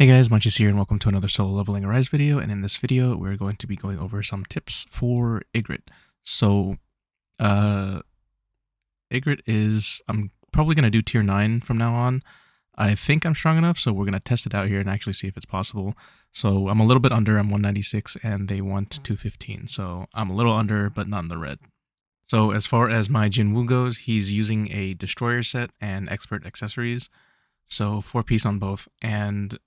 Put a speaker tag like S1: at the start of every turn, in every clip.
S1: Hey guys, Muncheez here and welcome to another solo leveling Arise video, and in this video we're going to be going over some tips for Igris. So, Igris is, I'm probably going to do tier 9 from now on. I think I'm strong enough, so we're going to test it out here and actually see if it's possible. So I'm a little bit under, I'm 196 and they want 215, so I'm a little under but not in the red. So as far as my Jinwoo goes, he's using a destroyer set and expert accessories, so 4-piece on both, and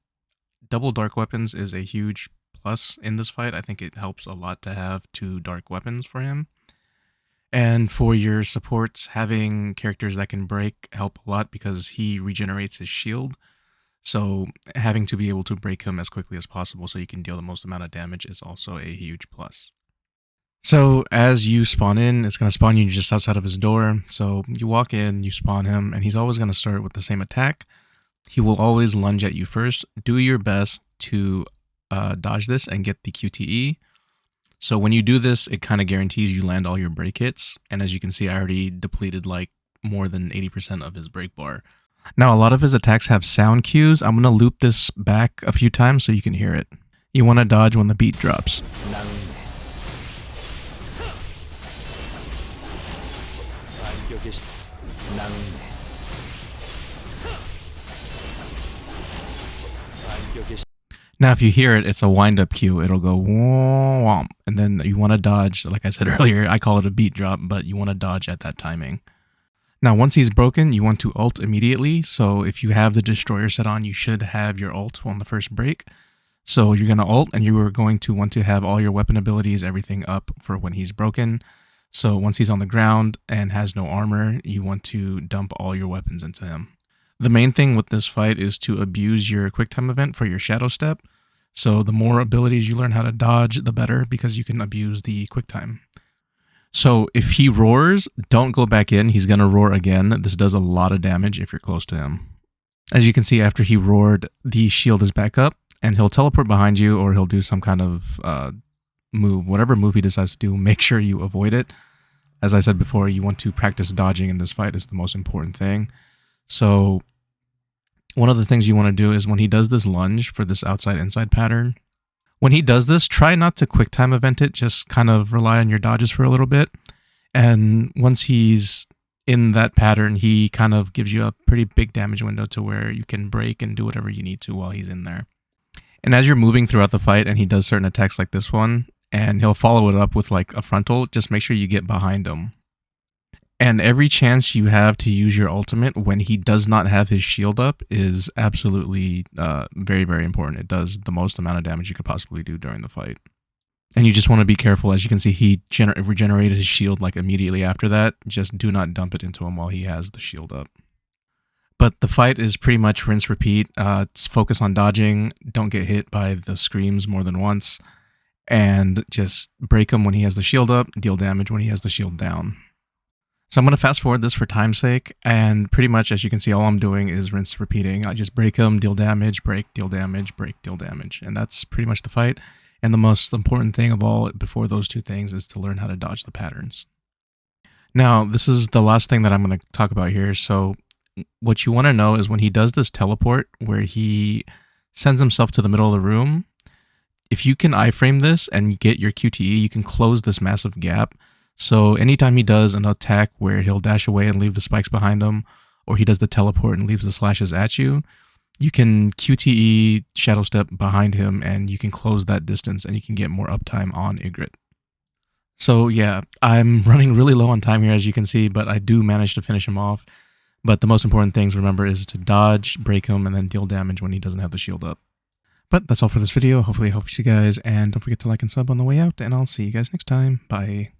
S1: double dark weapons is a huge plus in this fight. I think it helps a lot to have 2 dark weapons for him. And for your supports, having characters that can break help a lot because he regenerates his shield. So having to be able to break him as quickly as possible so you can deal the most amount of damage is also a huge plus. So as you spawn in, it's going to spawn you just outside of his door. So you walk in, you spawn him, and he's always going to start with the same attack. He will always lunge at you first. Do your best to dodge this and get the QTE. So when you do this, it kind of guarantees you land all your break hits. And as you can see, I already depleted like more than 80% of his break bar. Now, a lot of his attacks have sound cues. I'm going to loop this back a few times so you can hear it. You want to dodge when the beat drops. Now, if you hear it, it's a wind-up cue. It'll go womp, and then you want to dodge. Like I said earlier, I call it a beat drop, but you want to dodge at that timing. Now, once he's broken, you want to ult immediately. So if you have the destroyer set on, you should have your ult on the first break. So you're going to ult, and you are going to want to have all your weapon abilities, everything up for when he's broken. So once he's on the ground and has no armor, you want to dump all your weapons into him. The main thing with this fight is to abuse your quick time event for your shadow step. So the more abilities you learn how to dodge, the better, because you can abuse the quick time. So if he roars, don't go back in. He's going to roar again. This does a lot of damage if you're close to him. As you can see, after he roared, the shield is back up, and he'll teleport behind you, or he'll do some kind of move. Whatever move he decides to do, make sure you avoid it. As I said before, you want to practice dodging in this fight is the most important thing. So one of the things you want to do is when he does this lunge for this outside-inside pattern, when he does this, try not to quick time event it, just kind of rely on your dodges for a little bit. And once he's in that pattern, he kind of gives you a pretty big damage window to where you can break and do whatever you need to while he's in there. And as you're moving throughout the fight and he does certain attacks like this one, and he'll follow it up with like a frontal, just make sure you get behind him. And every chance you have to use your ultimate when he does not have his shield up is absolutely very, very important. It does the most amount of damage you could possibly do during the fight. And you just want to be careful. As you can see, he regenerated his shield like immediately after that. Just do not dump it into him while he has the shield up. But the fight is pretty much rinse repeat. It's focus on dodging. Don't get hit by the screams more than once. And just break him when he has the shield up. Deal damage when he has the shield down. So I'm going to fast forward this for time's sake, and pretty much as you can see, all I'm doing is rinse repeating. I just break him, deal damage, break, deal damage, break, deal damage. And that's pretty much the fight. And the most important thing of all before those two things is to learn how to dodge the patterns. Now, this is the last thing that I'm going to talk about here. So what you want to know is when he does this teleport where he sends himself to the middle of the room, if you can iframe this and get your QTE, you can close this massive gap. So anytime he does an attack where he'll dash away and leave the spikes behind him, or he does the teleport and leaves the slashes at you, you can QTE shadow step behind him and you can close that distance and you can get more uptime on Igris. So yeah, I'm running really low on time here as you can see, but I do manage to finish him off. But the most important things, remember, is to dodge, break him, and then deal damage when he doesn't have the shield up. But that's all for this video. Hopefully it helps you guys, and don't forget to like and sub on the way out, and I'll see you guys next time. Bye.